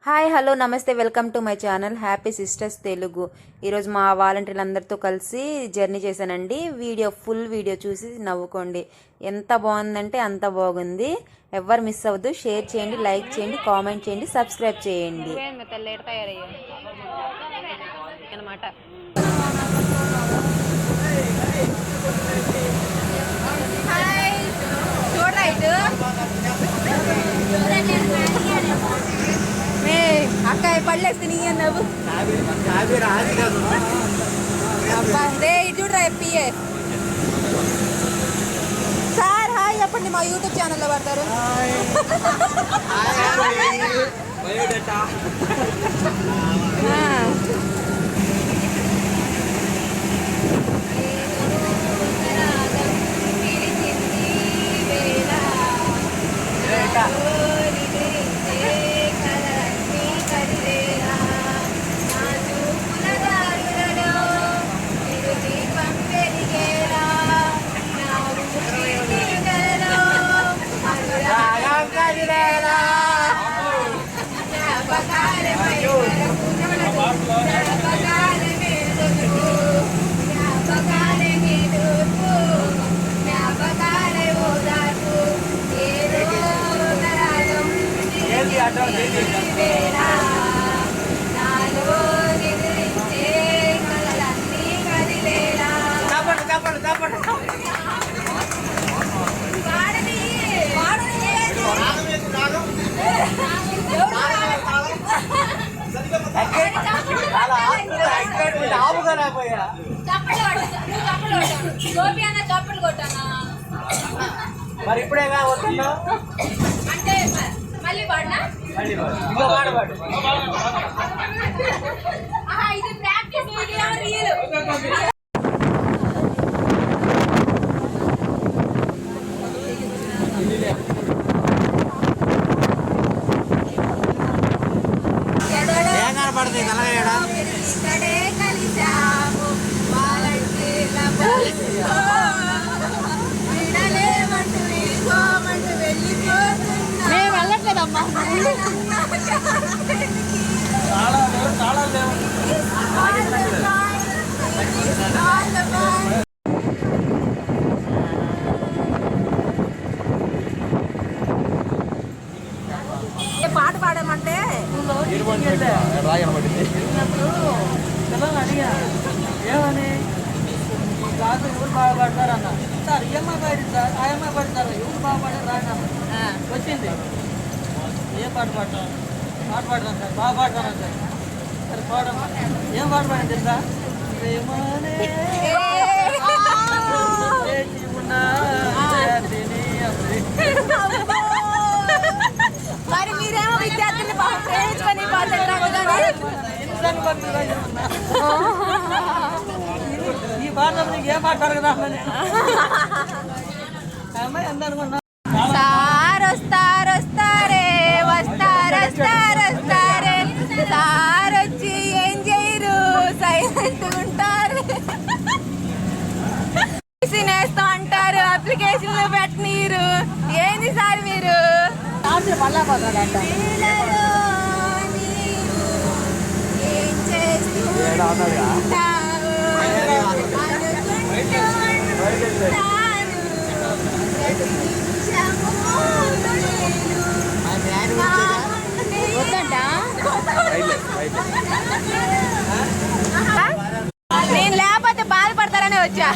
Hi hello నమస్తే welcome to my channel happy sisters Telugu. ఈరోజు మా వాలంటీర్లందరితో కలిసి జర్నీ చేశానండి. ఫుల్ వీడియో చూసి నవ్వుకోండి. ఎంత బాగుందంటే అంత బాగుంది. ఎవరు మిస్ అవ్వద్దు. షేర్ చేయండి, లైక్ చేయండి, కామెంట్ చేయండి, సబ్స్క్రైబ్ చేయండి. అక్క పళ్ళేస్తే నీ నవ్వు చూడరా ఎప్పియే సార్. హాయ్ చెప్పండి. మా యూట్యూబ్ ఛానల్లో పడతారు. మరి ఇప్పుడే అంటే మళ్ళీ పాడినా ఇది ప్రాక్టీస్ రియల్. మేము వెళ్ళట్లేదమ్మా. పాట పాడమంటే అడిగా ఏమని కాదు ఎవరు బాగుపడతారన్న సార్ ఈఎంఐ పడింది సార్ ఆయమ్మ పడతారు ఎవరు బాగుపడారు రాయనమ్మ వచ్చింది. ఏం పాట పాడతాను సార్ బాగా పాడతాను సార్. సరే పాడమ్మా. ఏం పాట పాడింది తెలుసా? మరి మీరేమో విద్యార్థులు ప్రేమించుకొని ఈ పాట నీకు ఏం పాడతారు కదా అమ్మాయి అందనుకున్నా సార్ వస్తారే సార్ వచ్చి ఏం చేయరు, సైలెంట్ ఉంటారు, నేస్తా అంటారు, అప్లికేషన్లు పెట్టనీరు. ఏంది సార్ మీరు? ఏం నేను లేకపోతే బాధపడతారనే వచ్చా.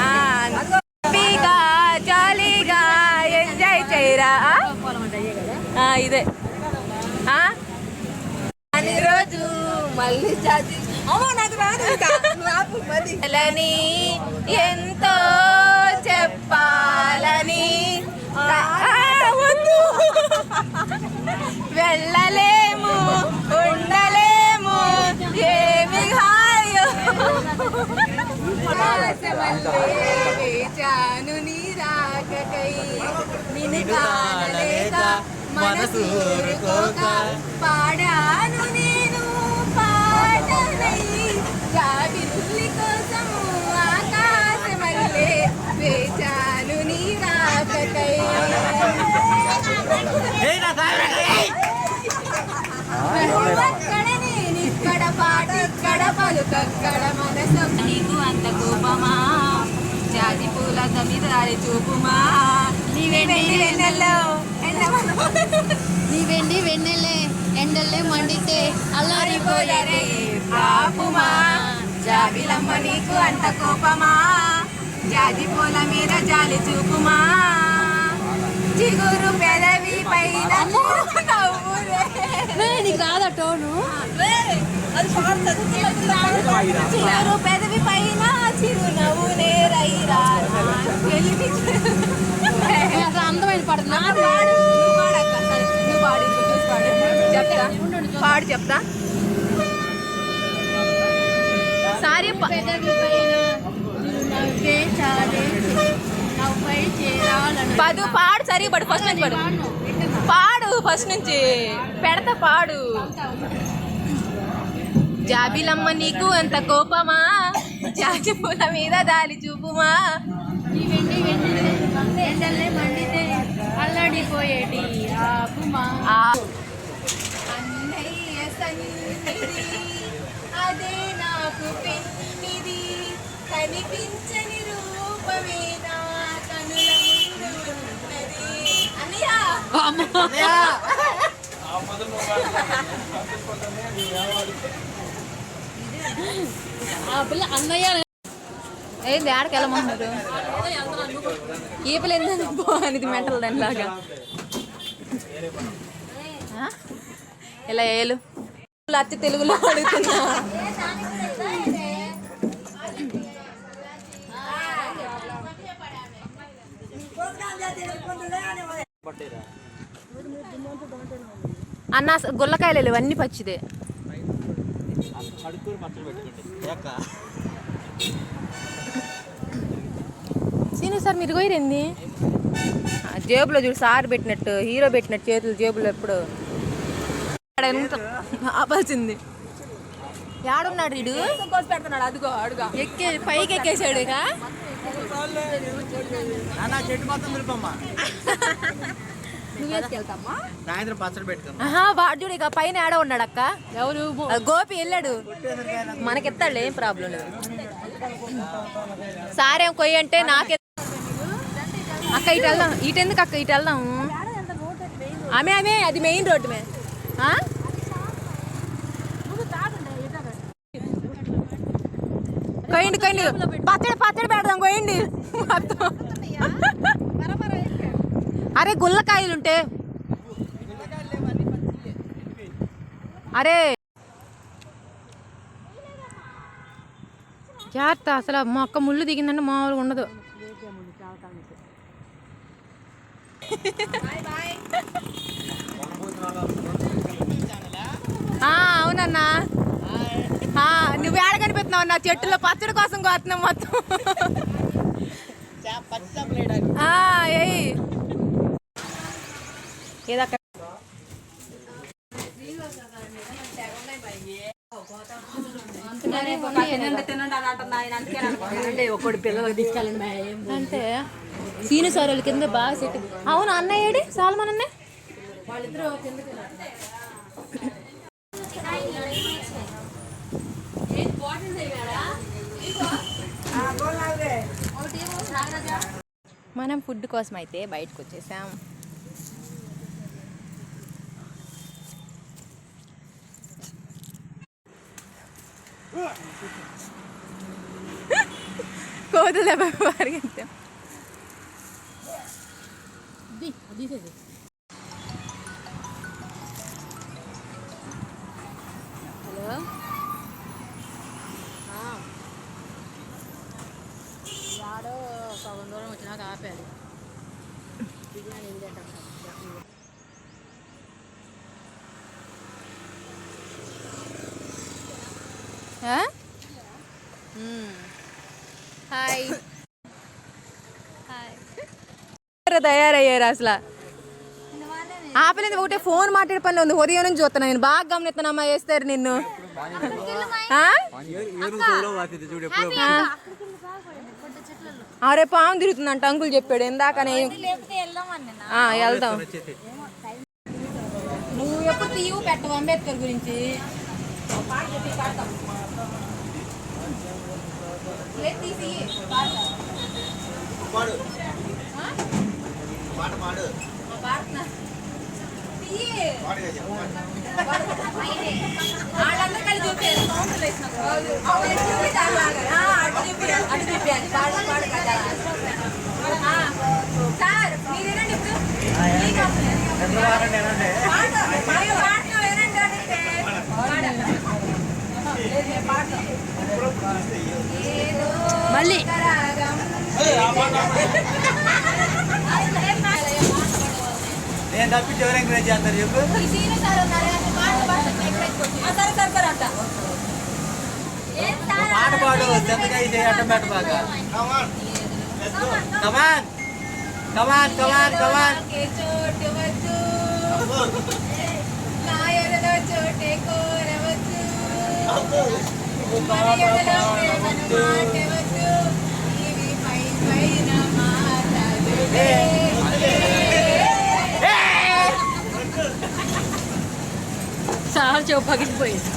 హ్యాపీగా జాలీగా ఎంజాయ్ చేయరా. ఇదే అన్ని రోజు మళ్ళీ నాకు రాదు ఎంతో చెప్పాలని వెళ్ళలేము ఉండలేము ఏమి హాయో వేచాను నీ రాకకై నిన్ను కానలేక మనసు ఊరుకోక పాడాను నేను పాటనై జాబిల్లి కోసము ఆకాశమల్లే వేచాను నీ రాకకై ఇక్కడ పాటి ఇక్కడ పలుకక్కడ మనసు నీకు అంత కోపమా జాజి పూల తమిదారి చూపుమా నీ వెండి వెన్నెల్లో నీ వెండి వెన్నెలే ఎండలే మండితే అల్లారిపోయారే పాపుమా జాబిలమ్మ నీకు అంత కోపమా జాజి పూల మీద జాలి చూపుమా చిగురు పెదవి పైన నవ్వులే నీకు రాదా టోను చిగురు పెదవి పైన చిరు నవ్వులే రైరా అసలు అందమైన పడుతున్నా చెప్తా పాడు చెప్తా సారీ పెదవి పైన నవ్వే చాలే నవ్వై చేరాలను పదు పాడు సరి పడు ఫస్ట్ నుంచి పడు పాడు ఫస్ట్ నుంచి పెడతా పాడు జాబిలమ్మ నీకు అంత కోపమా జాజి పూల మీద దాలి చూపుమా నీ వెండి వెన్నెలే ఎండలే మండితే అల్లాడిపోయేటి ఆపుమా అన్నయ్య సన్నిధి అదే నాకు పెన్నిది కనిపించని రూపమే నా కనుల ముందు ఉన్నది అన్నయ్య ఆ పిల్ల అన్నయ్య ఏంది ఆడకి వెళ్ళమంటున్నారు ఈ పిల్ల ఎందుకు పోనిది మెంటల్ దానిలాగా ఇలా ఏలు అచ్చి తెలుగులో అడుగుతున్నా అన్న గుల్లకాయలు లేవు అన్ని పచ్చిదే సీను సార్ మీరు పోయిరండి జేబులో చూడు సార్ పెట్టినట్టు హీరో పెట్టినట్టు చేతులు జేబులో ఎప్పుడు ఆపాల్సింది యాడున్నాడు వీడు పెడుతున్నాడు అదిగో అడుగా పైకి ఎక్కేసాడు ఇక చెట్టు మొత్తం దులిపమ్మా నువ్వేసుకెళ్తామా సాయంత్రం పచ్చడి పెట్టుకున్నా వాడు చూడు ఇక పైన ఏడ ఉన్నాడు అక్క ఎవరు గోపి వెళ్ళాడు మనకెత్తాడు ఏం ప్రాబ్లం లేదు సారేం కొయ్యి అంటే నాకే అక్క ఇటు వెళ్దాం ఇటెందుకు అక్క ఇటు వెళ్దాము ఆమె అది మెయిన్ రోడ్డు మే కొయ్యండి పచ్చడి పెడదాం కొయ్యండి మొత్తం అరే గుల్లకాయలుంటే అరే జాగ్రత్త అసలు మొక్క ముళ్ళు దిగిందంటే మామూలుగా ఉండదు అవునన్నా నువ్వు ఏడ కనిపిస్తున్నావు నా చెట్టులో పచ్చడి కోసం కోస్తున్నావు మొత్తం ఏదక్క ఒకటి పిల్లలకి తీసుకెళ్ళండి అంటే సీను సార్ వాళ్ళ కింద బాగా సెట్ అవును అన్నయ్య ఏడి సాల్మన్ అన్నయ్య వాళ్ళిద్దరూ కిందకి మనం ఫుడ్ కోసం అయితే బయటకు వచ్చేసాం కోతులు పరిగెత్తాం హలో వాడు సగం దూరం వచ్చినాక ఆపాడు హాయ్ తయారయ్యారు అసలు ఆపలేదు ఒకటే ఫోన్ మాట్లాడే పని ఉంది ఉదయం నుంచి చూస్తున్నా నేను బాగా గమనిస్తున్నామ్మా వేస్తారు నిన్ను అరే పాము తిరుగుతుందంట అంకుల్ చెప్పాడు ఇందాకనే. వెళ్దాం. నువ్వు ఎప్పుడు తీయవు పెట్టవు అంబేద్కర్ గురించి. సార్ మీరేనండి ఇప్పుడు మళ్ళీ నేను తప్పించి ఎవరు ఎంకరేజ్ చేస్తారు చెప్పు. పాట పాడు చెత్తకాయ చేయటం పెట్ట బాగా. కమాన్ కమాన్ కమాన్ కమాన్. సార్ చెప్పు పగిలిపోయింది.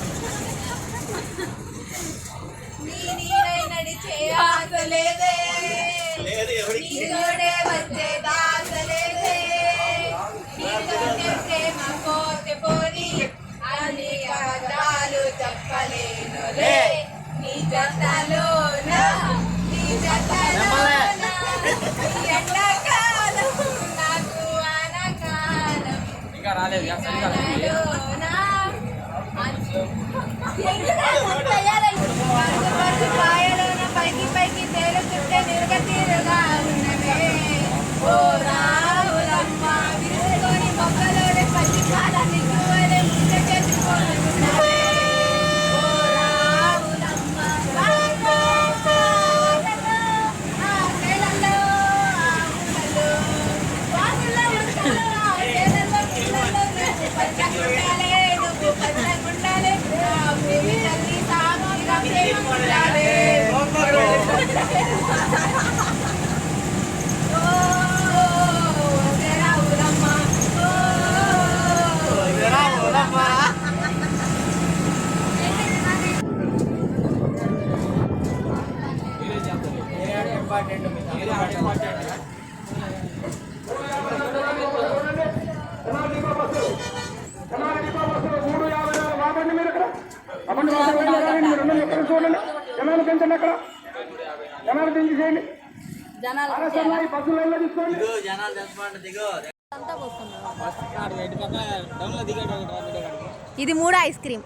ఇంకా రాలేదు పైకి పైకి తేలుతుంటే నిరగతీరుగా ఉన్నవే ఓ రావులమ్మ విరుచుకొని మొక్కలోనే పచ్చి కాలాన్ని చూవలే ముద్ద చేసుకుంటున్నావే ఓ రావులమ్మ ఆ నేలలో ఆ ఊళ్ళలో వాగుల్లో ఉంటాను ఆ నేలలో పిల్లల్లో నువ్వు పచ్చగుండాలే నువ్వు పచ్చగుండాలే ఆ భూమి తల్లి సాగుగా ప్రేమగుండాలే జనాలు తెచ్చుకోండి దిగో. ఇది 3 ఐస్ క్రీమ్.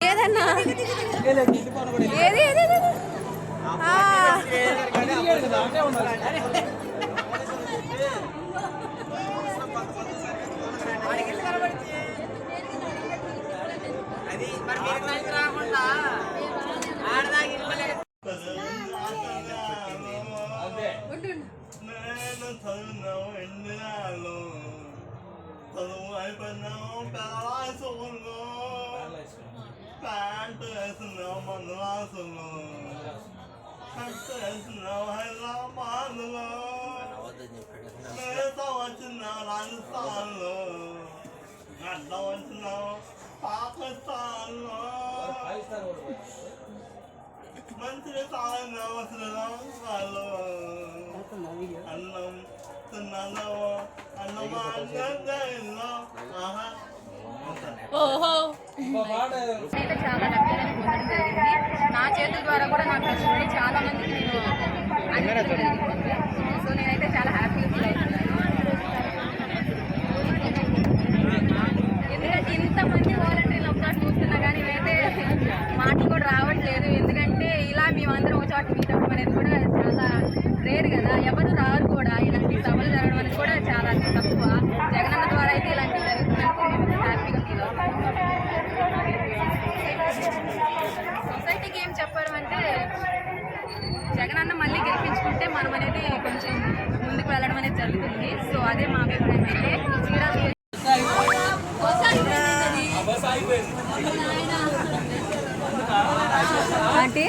ఏదన్నా ఏది ఏది మంత్రి అన్నం తిన్నాను ఓహో అయితే చాలా లక్కీగా పొందడం జరిగింది. నా చేతుల ద్వారా కూడా నాకు వచ్చింది. చాలా మందికి నేను అందించడం జరిగింది. సో నేనైతే చాలా హ్యాపీగా ఫీల్ అవుతున్నాను. ఎందుకంటే ఇంతమంది వాలంటీర్లు ఒకసారి చూస్తున్నా కానీ నేనైతే మాటలు కూడా రావట్లేదు. ఎందుకంటే ఇలా మేమందరం ఒక చోట మీట్ అవ్వడం అనేది కూడా చాలా రేర్ కదా. ఎవరు రారు కూడా. ఇలాంటి సభలు జరగడం అనేది కూడా చాలా తక్కువ. జగనన్న ద్వారా అయితే ఇలాంటివి జరుగుతున్నట్టు హ్యాపీగా ఫీల్ అవుతుంది. సొసైటీకి ఏం చెప్పడం అంటే జగనన్న మళ్ళీ గెలిపించుకుంటే మనం అనేది కొంచెం ముందుకు వెళ్ళడం అనేది జరుగుతుంది. సో అదే మా అభిప్రాయం. అయితే శ్రీరామ్ అంటే